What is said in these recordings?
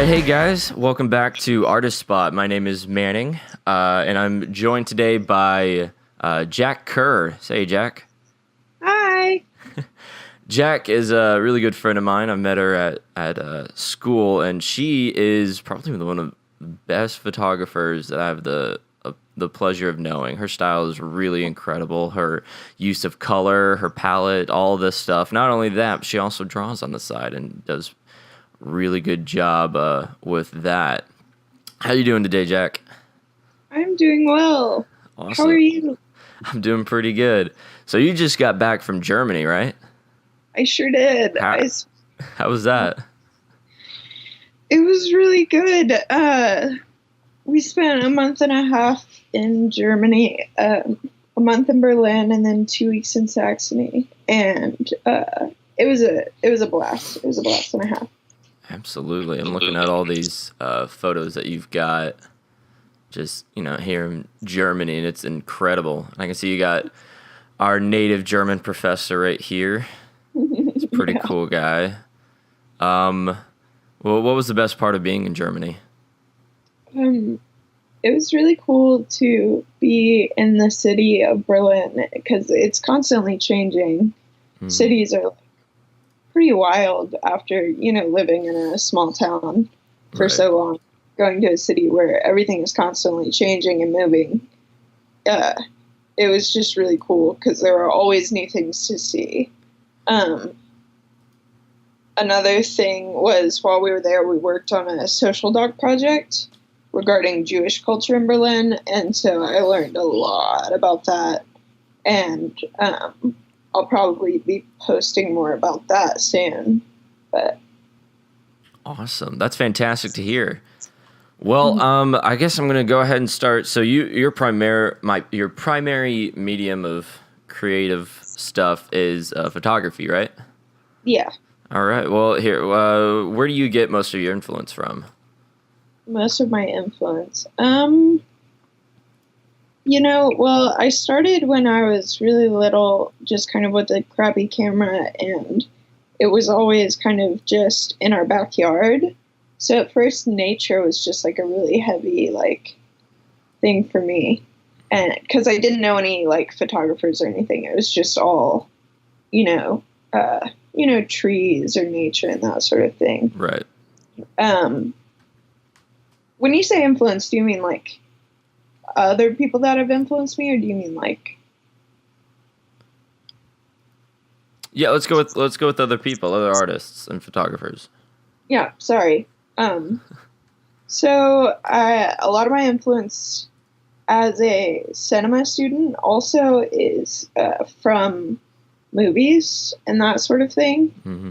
hey guys, welcome back to Artist Spot. My name is Manning, and I'm joined today by Jack Kerr. Say, Jack. Hi. Jack is a really good friend of mine. I met her at school, and she is probably one of the best photographers that I have the pleasure of knowing. Her style is really incredible. Her use of color, her palette, all this stuff. Not only that, but she also draws on the side and does really good job with that. How you doing today, Jack? I'm doing well. Awesome. How are you? I'm doing pretty good. So you just got back from Germany, right? I sure did. How was that? It was really good. We spent a month and a half in Germany, a month in Berlin, and then 2 weeks in Saxony. And it was a blast. It was a blast and a half. Absolutely. I'm looking at all these photos that you've got just, here in Germany, and it's incredible. I can see you got our native German professor right here. He's a pretty cool guy. Well, what was the best part of being in Germany? It was really cool to be in the city of Berlin because it's constantly changing. Mm. Cities are pretty wild after, living in a small town for so long. Going to a city where everything is constantly changing and moving. It was just really cool because there were always new things to see. Another thing was while we were there, we worked on a social doc project regarding Jewish culture in Berlin. And so I learned a lot about that. And I'll probably be posting more about that soon. But awesome. That's fantastic to hear. Well, I guess I'm going to go ahead and start. So your primary medium of creative stuff is photography, right? Yeah. All right. Well, here, where do you get most of your influence from? Most of my influence? Well, I started when I was really little, just kind of with a crappy camera, and it was always kind of just in our backyard. So at first, nature was just like a really heavy thing for me, and because I didn't know any photographers or anything, it was just all, trees or nature and that sort of thing. Right. When you say influence, do you mean other people that have influenced me, or do you mean Yeah, let's go with other people, other artists and photographers. Yeah, sorry. So a lot of my influence as a cinema student also is from movies and that sort of thing. Mm-hmm.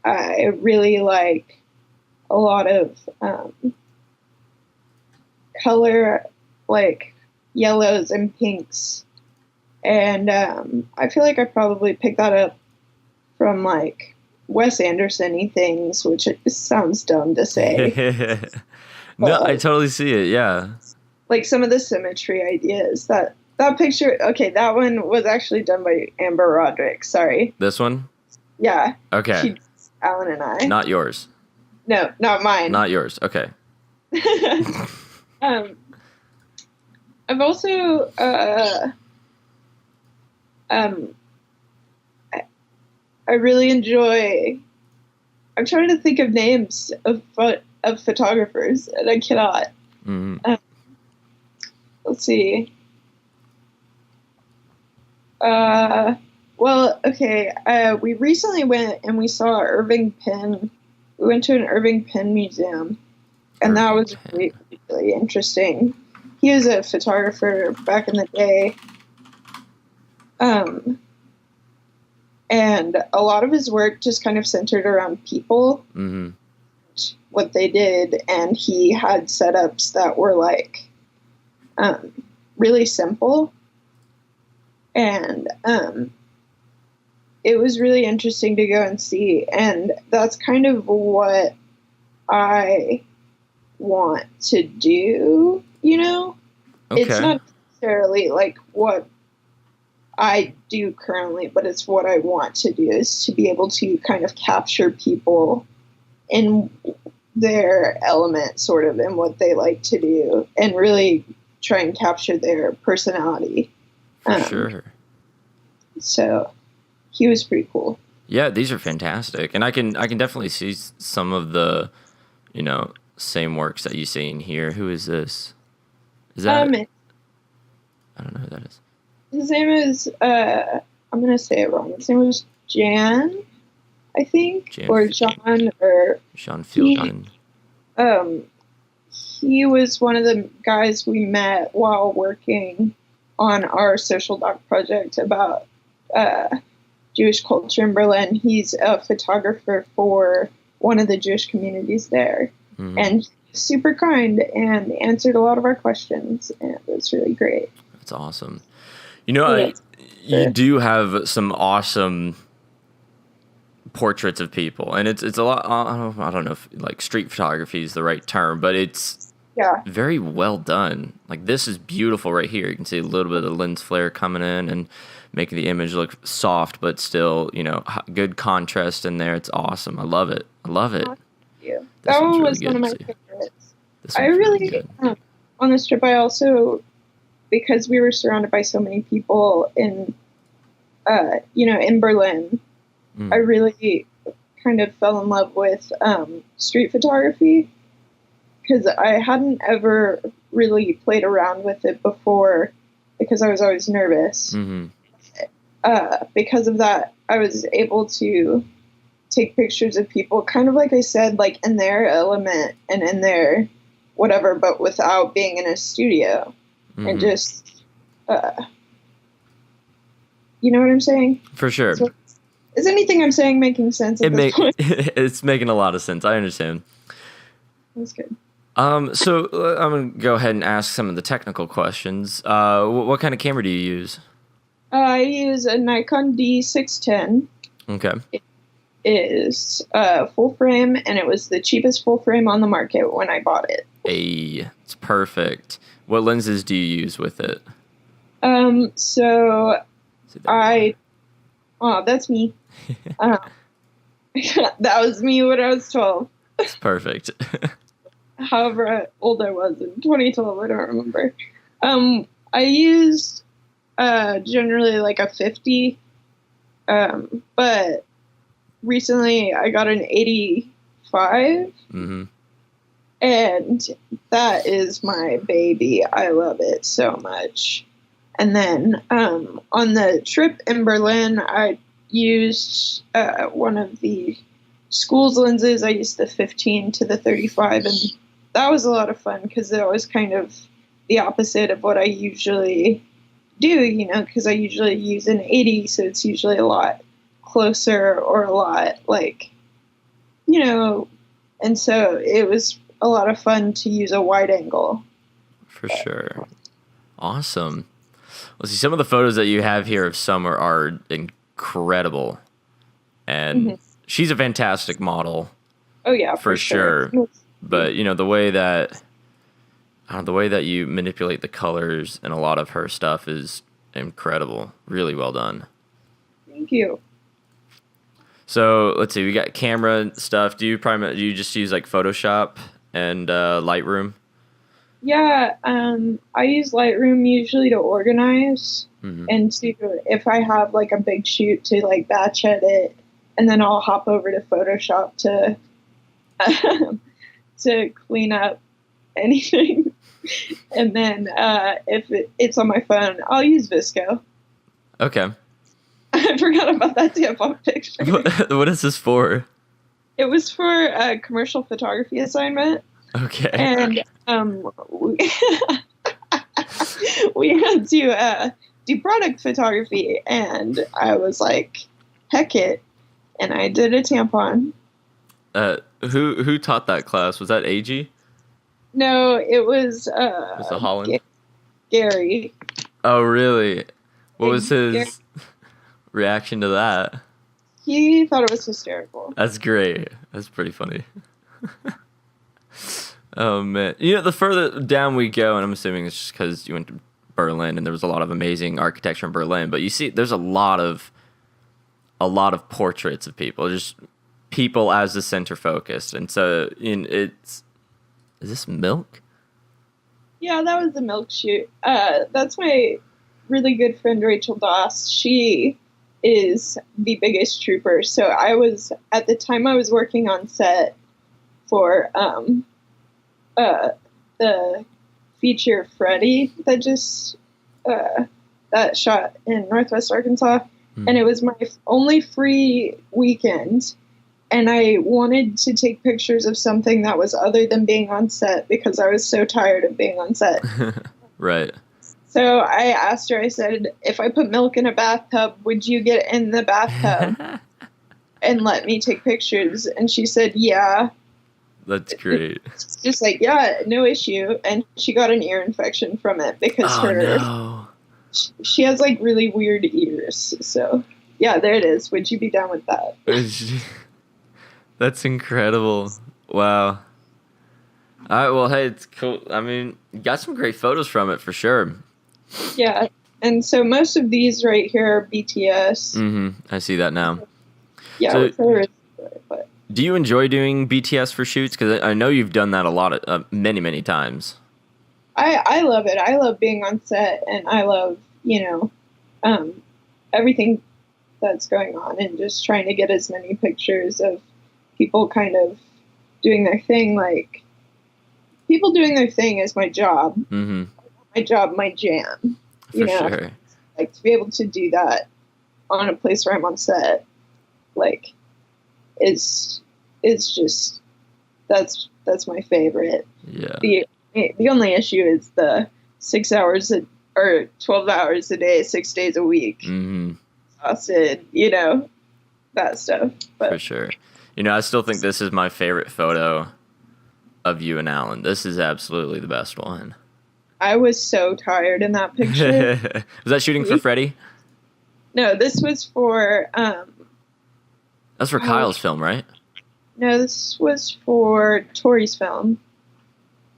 I really like a lot of color, like yellows and pinks. And I feel like I probably picked that up from Wes Anderson-y things, which sounds dumb to say. No, I totally see it, yeah. Some of the symmetry ideas. That picture, okay, that one was actually done by Amber Roderick, sorry. This one? Yeah. Okay. Alan and I. Not yours. No, not mine. Not yours, okay. I've also, I really enjoy. I'm trying to think of names of photographers, and I cannot. Mm-hmm. Let's see. Well, okay. We recently went and we saw Irving Penn. We went to an Irving Penn museum, and that was really, really interesting. He was a photographer back in the day. And a lot of his work just kind of centered around people, mm-hmm. what they did, and he had setups that were really simple, and it was really interesting to go and see, and that's kind of what I want to do, Okay. It's not necessarily what I do currently, but it's what I want to do, is to be able to kind of capture people in their element sort of in what they like to do and really try and capture their personality. For sure. So he was pretty cool. Yeah, these are fantastic. And I can definitely see some of the, same works that you see in here. Who is this? Is that I don't know who that is. His name is I'm gonna say it wrong. His name was Jan, I think. Or John or Sean Fielding. He was one of the guys we met while working on our social doc project about Jewish culture in Berlin. He's a photographer for one of the Jewish communities there. Mm-hmm. And he's super kind and answered a lot of our questions, and it was really great. That's awesome. You do have some awesome portraits of people, and it's a lot. I don't know if like street photography is the right term, but it's very well done. Like this is beautiful right here. You can see a little bit of the lens flare coming in and making the image look soft, but still, good contrast in there. It's awesome. I love it. Thank you. That one was one of my favorites. I really on this trip. I also, because we were surrounded by so many people in Berlin, I really kind of fell in love with street photography because I hadn't ever really played around with it before because I was always nervous. Mm-hmm. Because of that, I was able to take pictures of people kind of like I said, like in their element and in their whatever, but without being in a studio. Mm-hmm. And just, you know what I'm saying? For sure. So, is anything I'm saying making sense at this point? It's making a lot of sense. I understand. That's good. So I'm going to go ahead and ask some of the technical questions. What kind of camera do you use? I use a Nikon D610. Okay. It is full frame, and it was the cheapest full frame on the market when I bought it. Hey, it's perfect. What lenses do you use with it? So that's me. That was me when I was 12. It's perfect. However old I was in 2012, I don't remember. I used generally like a 50, but recently I got an 85, and that is my baby. I love it so much. And then on the trip in Berlin, I used one of the school's lenses. I used the 15 to the 35, and that was a lot of fun because it was kind of the opposite of what I usually do, because I usually use an 80, so it's usually a lot closer or a lot and so it was a lot of fun to use a wide angle. For sure. Awesome. Well, see, some of the photos that you have here of Summer are incredible, and she's a fantastic model. Oh yeah, for sure. But the way that you manipulate the colors and a lot of her stuff is incredible. Really well done. Thank you. So let's see, we got camera stuff. Do you just use like Photoshop and Lightroom? Yeah, I use Lightroom usually to organize and to, if I have like a big shoot, to like batch edit, and then I'll hop over to Photoshop to clean up anything. And then if it's on my phone, I'll use Visco. Okay. I forgot about that tampon picture. What is this for? It was for a commercial photography assignment. Okay. And we had to do product photography, and I was like, heck it. And I did a tampon. Who taught that class? Was that AG? No, it was Was it Holland? Gary. Oh, really? What was his reaction to that? He thought it was hysterical. That's great. That's pretty funny. Oh, man. The further down we go, and I'm assuming it's just because you went to Berlin and there was a lot of amazing architecture in Berlin, but you see there's a lot of portraits of people. Just people as the center focus, and so it's is this milk? Yeah, that was the milk shoot. That's my really good friend Rachel Doss. She is the biggest trooper. So I was at the time I was working on set for the feature Freddie that just that shot in Northwest Arkansas, and it was my only free weekend. And I wanted to take pictures of something that was other than being on set because I was so tired of being on set. Right. So I asked her, I said, if I put milk in a bathtub, would you get in the bathtub and let me take pictures? And she said, yeah. That's great. It's just like, yeah, no issue. And she got an ear infection from it because she has like really weird ears. So yeah, there it is. Would you be down with that? That's incredible. Wow. All right, well, hey, it's cool. I mean, you got some great photos from it for sure. Yeah, and so most of these right here are BTS. Mm-hmm. I see that now. Yeah, so, but do you enjoy doing BTS for shoots? Because I know you've done that a lot, many, many times. I love it. I love being on set, and I love, everything that's going on, and just trying to get as many pictures of people kind of doing their thing. Like, people doing their thing is my job. Mm-hmm. My job, my jam. For sure. Like, to be able to do that on a place where I'm on set, like, is just that's my favorite. Yeah. The only issue is the 6 hours or 12 hours a day, 6 days a week. Mm-hmm. Exhausted, that stuff. But for sure. I still think this is my favorite photo of you and Alan. This is absolutely the best one. I was so tired in that picture. Was that shooting for Freddie? No, this was for that's for Kyle's film, right? No, this was for Tori's film.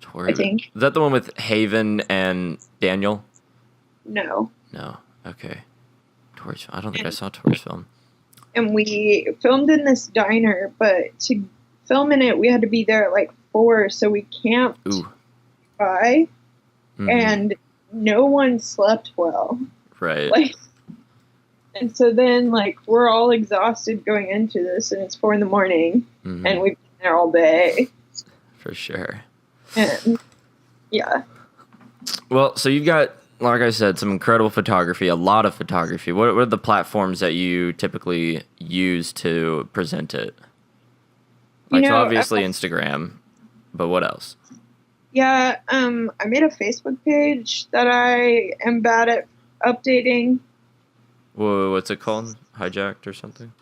Tori, I think. Is that the one with Haven and Daniel? No. No. Okay. Tori's. I don't think I saw Tori's film. And we filmed in this diner, but to film in it, we had to be there at like 4, so we camped by, and no one slept well. Right. And so then, we're all exhausted going into this, and it's 4 a.m, and we've been there all day. For sure. And, yeah. Well, so you've got, like I said, some incredible photography, a lot of photography. What are the platforms that you typically use to present it? So obviously Instagram, but what else? Yeah, I made a Facebook page that I am bad at updating. Whoa, what's it called? Hijacked or something?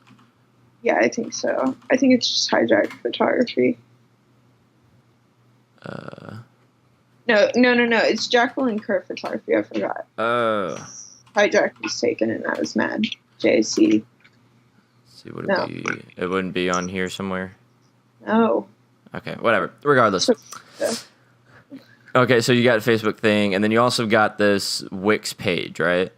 Yeah, I think so. I think it's just Hijacked Photography. No. It's Jacqueline Kerr Photography. I forgot. Hijacked was taken, and I was mad. JC. See, would it be? It wouldn't be on here somewhere. No. Okay, whatever. Regardless. Okay, so you got a Facebook thing, and then you also got this Wix page, right?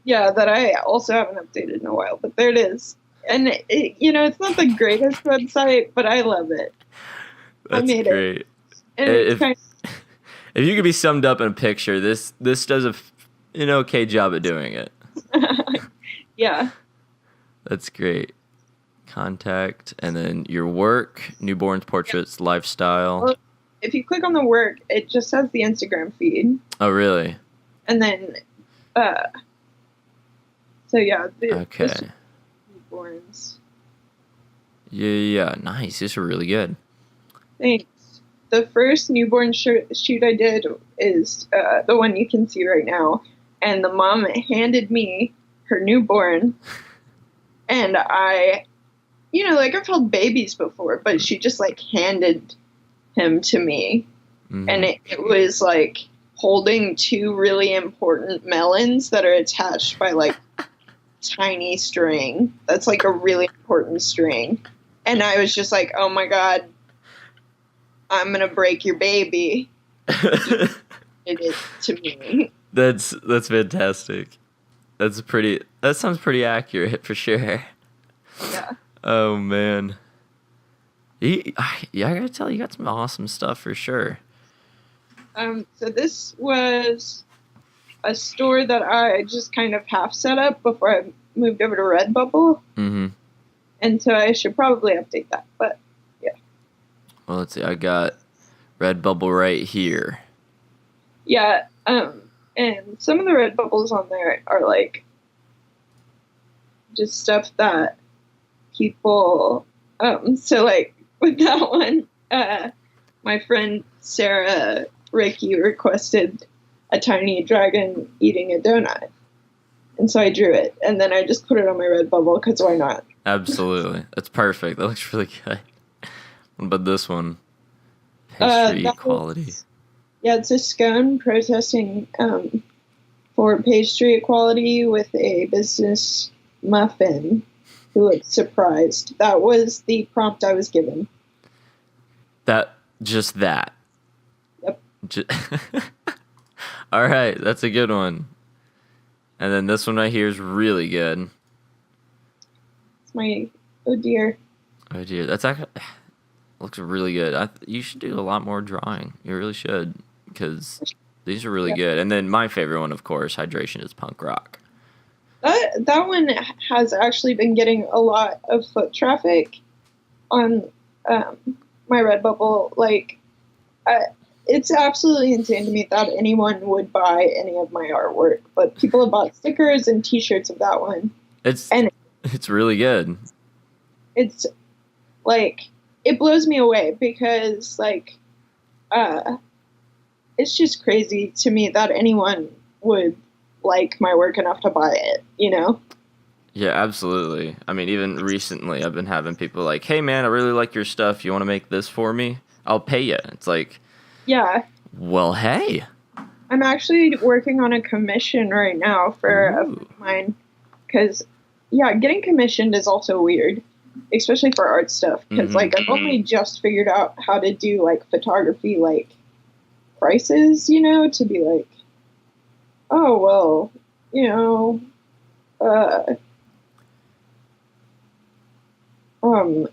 Yeah, that I also haven't updated in a while, but there it is. And it's not the greatest website, but I love it. That's I made great. It. And it's if you could be summed up in a picture, this does an okay job at doing it. Yeah. That's great. Contact, and then your work, newborns, portraits, lifestyle. Well, if you click on the work, it just has the Instagram feed. Oh, really? And then, so yeah. Okay. Newborns. Yeah, nice. These are really good. Thanks. The first newborn shoot I did is the one you can see right now. And the mom handed me her newborn. And I've held babies before, but she just handed him to me. Mm-hmm. And it was holding 2 really important melons that are attached by tiny string. That's a really important string. And I was just like, oh my God, I'm going to break your baby. It is to me. That's fantastic. That sounds pretty accurate for sure. Yeah. Oh man. Yeah, I gotta tell you, got some awesome stuff for sure. So this was a store that I just kind of half set up before I moved over to Redbubble. Mm-hmm. And so I should probably update that. But yeah. Well, let's see. I got Redbubble right here. Yeah. And some of the Redbubbles on there are like just stuff that people. So like with that one, my friend Sarah Ricky requested a tiny dragon eating a donut. And so I drew it, and then I just put it on my Redbubble, because why not? Absolutely. That's perfect. That looks really good. What about this one? Pastry equality. Yeah, it's a scone protesting for pastry equality with a business muffin who looked surprised. That was the prompt I was given. Just that. Yep. All right, that's a good one. And then this one right here is really good. It's my, oh dear. Oh dear, that's actually looks really good. You should do a lot more drawing. You really should, because these are really good. And then my favorite one, of course, hydration is punk rock. That one has actually been getting a lot of foot traffic on my Redbubble. Like, it's absolutely insane to me that anyone would buy any of my artwork, but people have bought stickers and T-shirts of that one. It's really good. It's like, it blows me away because like, it's just crazy to me that anyone would like my work enough to buy it, you know? Yeah, absolutely. I mean, even recently I've been having people like, hey man, I really like your stuff. You want to make this for me? I'll pay you. It's like, yeah. Well, hey. I'm actually working on a commission right now for a friend of mine. Because, yeah, getting commissioned is also weird. Especially for art stuff. Because, like, I've only just figured out how to do, like, photography, like, prices, you know? To be like, oh, well, you know,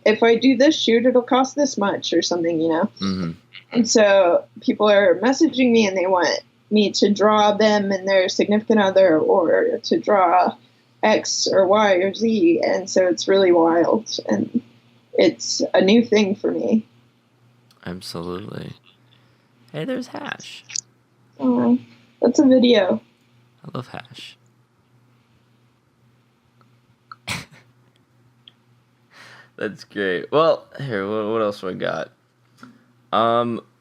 if I do this shoot, it'll cost this much or something, you know? Mm-hmm. And so people are messaging me and they want me to draw them and their significant other or to draw X or Y or Z. And so it's really wild. And it's a new thing for me. Absolutely. Hey, there's Hash. Oh, that's a video. I love Hash. That's great. Well, here, what else do I got?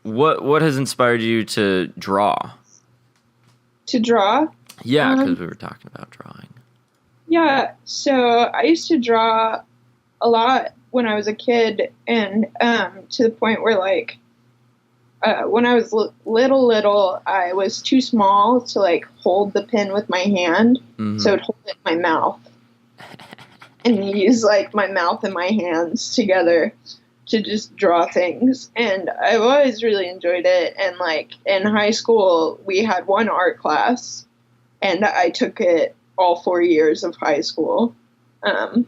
What has inspired you to draw? To draw? Yeah, because we were talking about drawing. Yeah, so I used to draw a lot when I was a kid, and to the point where, like, when I was little, I was too small to, like, hold the pen with my hand, so I'd hold it in my mouth. And use, like, my mouth and my hands together to just draw things. And I've always really enjoyed it. And, like, in high school, we had one art class, and I took it all 4 years of high school. I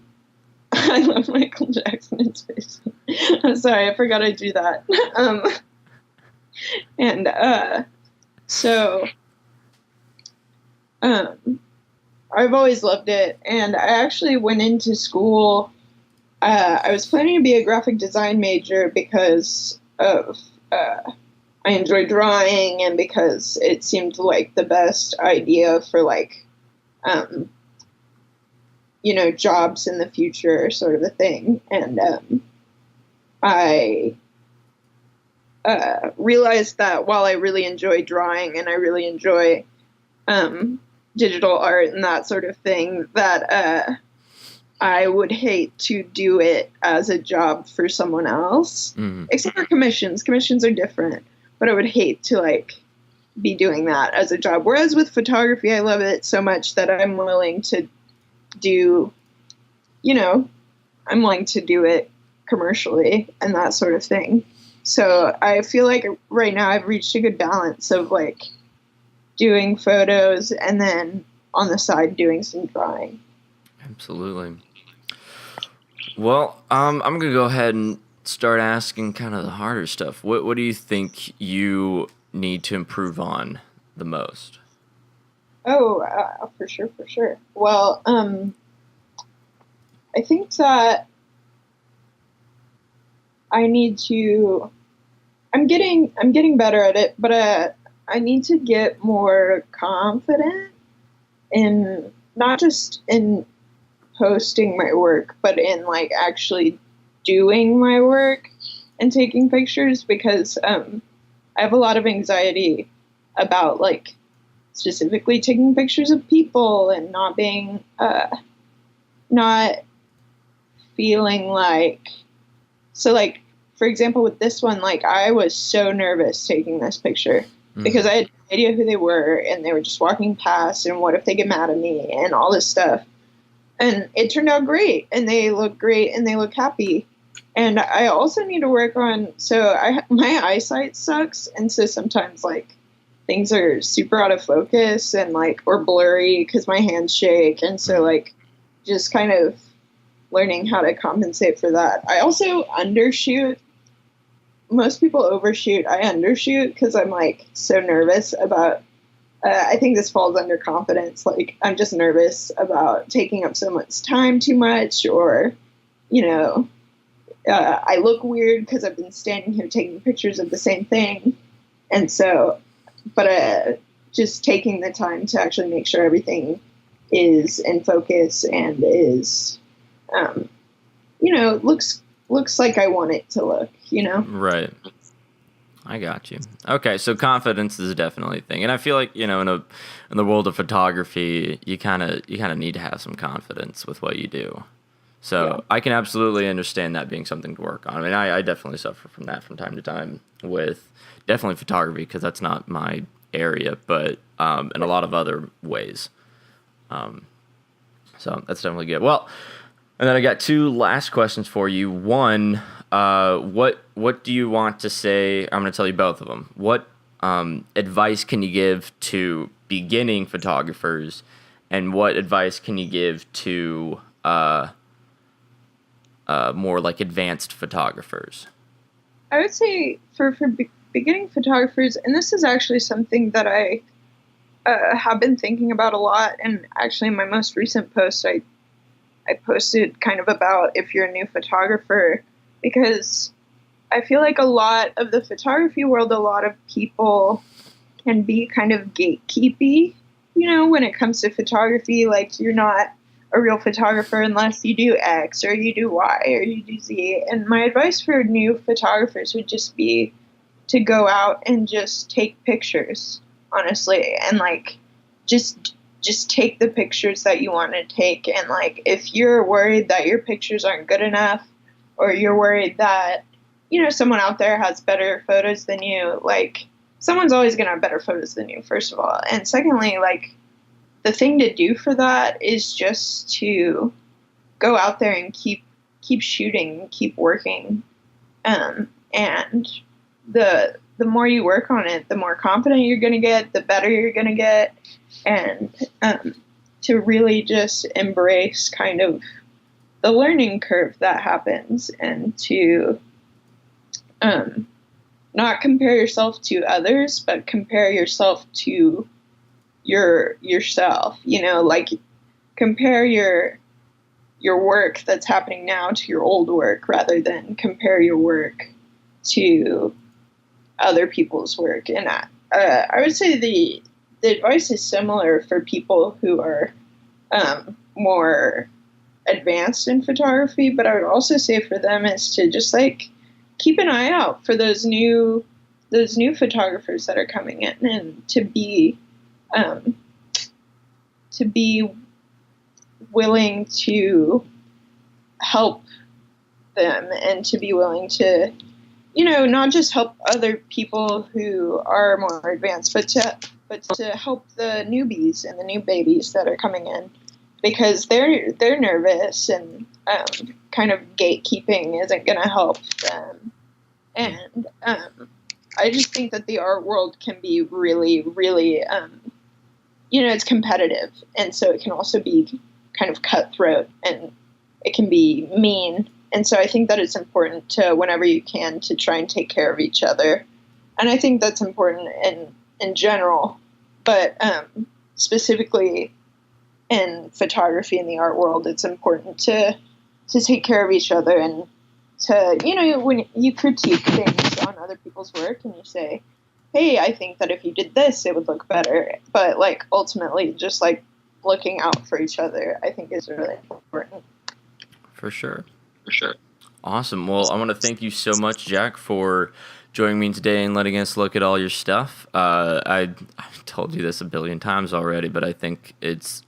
love Michael Jackson in space. I'm sorry, I forgot I do that. So I've always loved it, and I actually went into school. I was planning to be a graphic design major because of I enjoy drawing and because it seemed like the best idea for, like, you know, jobs in the future, sort of a thing. And I realized that while I really enjoy drawing and I really enjoy digital art and that sort of thing, that I would hate to do it as a job for someone else, except for commissions. Commissions are different, but I would hate to, like, be doing that as a job. Whereas with photography, I love it so much that I'm willing to do, you know, I'm willing to do it commercially and that sort of thing. So I feel like right now I've reached a good balance of, like, doing photos and then on the side doing some drawing. Absolutely. Well, I'm gonna go ahead and start asking kind of the harder stuff. What do you think you need to improve on the most? Oh, for sure, for sure. Well, I think that I need to. I'm getting better at it, but I need to get more confident in not just in posting my work, but in like actually doing my work and taking pictures because I have a lot of anxiety about like specifically taking pictures of people and not being not feeling like so like for example with this one like I was so nervous taking this picture because I had no idea who they were and they were just walking past and what if they get mad at me and all this stuff and it turned out great and they look great and they look happy and I also need to work on my eyesight sucks and so sometimes like things are super out of focus and like or blurry because my hands shake and so like just kind of learning how to compensate for that. I also undershoot. Most people overshoot. I undershoot because I'm like so nervous about I think this falls under confidence. Like I'm just nervous about taking up so much time too much or you know I look weird because I've been standing here taking pictures of the same thing and so but just taking the time to actually make sure everything is in focus and is, looks like I want it to look, Right. I got you. Okay, so confidence is definitely a thing, and I feel like in the world of photography, you kind of need to have some confidence with what you do. So yeah. I can absolutely understand that being something to work on. I mean, I definitely suffer from that from time to time with definitely photography because that's not my area, but in a lot of other ways. So that's definitely good. Well, and then I got two last questions for you. One, what do you want to say? I'm going to tell you both of them. What advice can you give to beginning photographers, and what advice can you give to more like advanced photographers? I would say for beginning photographers, and this is actually something that I have been thinking about a lot, and actually in my most recent post, I posted kind of about if you're a new photographer, because I feel like a lot of the photography world, a lot of people can be kind of gatekeepy, when it comes to photography, like you're not a real photographer unless you do X or you do Y or you do Z. And my advice for new photographers would just be to go out and just take pictures, honestly, and like just take the pictures that you want to take. And like if you're worried that your pictures aren't good enough, or you're worried that someone out there has better photos than you, like someone's always going to have better photos than you, first of all, and secondly, like the thing to do for that is just to go out there and keep shooting, keep working, and the more you work on it, the more confident you're going to get, the better you're going to get, and to really just embrace kind of the learning curve that happens, and to not compare yourself to others, but compare yourself to yourself, like compare your work that's happening now to your old work rather than compare your work to other people's work. And I would say the advice is similar for people who are more advanced in photography, but I would also say for them is to just like keep an eye out for those new photographers that are coming in, and to be willing to help them, and to be willing to, not just help other people who are more advanced, but to help the newbies and the new babies that are coming in, because they're nervous, and kind of gatekeeping isn't going to help them. And I just think that the art world can be really, really, it's competitive. And so it can also be kind of cutthroat, and it can be mean. And so I think that it's important to, whenever you can, to try and take care of each other. And I think that's important in general, but specifically in photography in the art world, it's important to take care of each other and to, you know, when you critique things on other people's work and you say, hey, I think that if you did this, it would look better. But like ultimately just like looking out for each other, I think is really important. For sure. Awesome. Well, I want to thank you so much, Jack, for joining me today and letting us look at all your stuff. I've told you this a billion times already, but I think it's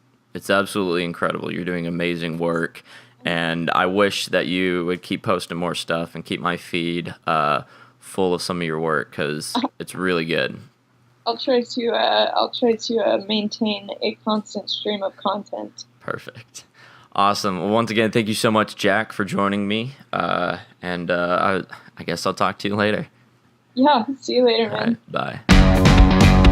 absolutely incredible. You're doing amazing work, and I wish that you would keep posting more stuff and keep my feed full of some of your work, because it's really good. I'll try to maintain a constant stream of content. Perfect. Awesome. Well, once again, thank you so much, Jack, for joining me. And I guess I'll talk to you later. Yeah, see you later, man. All right, bye.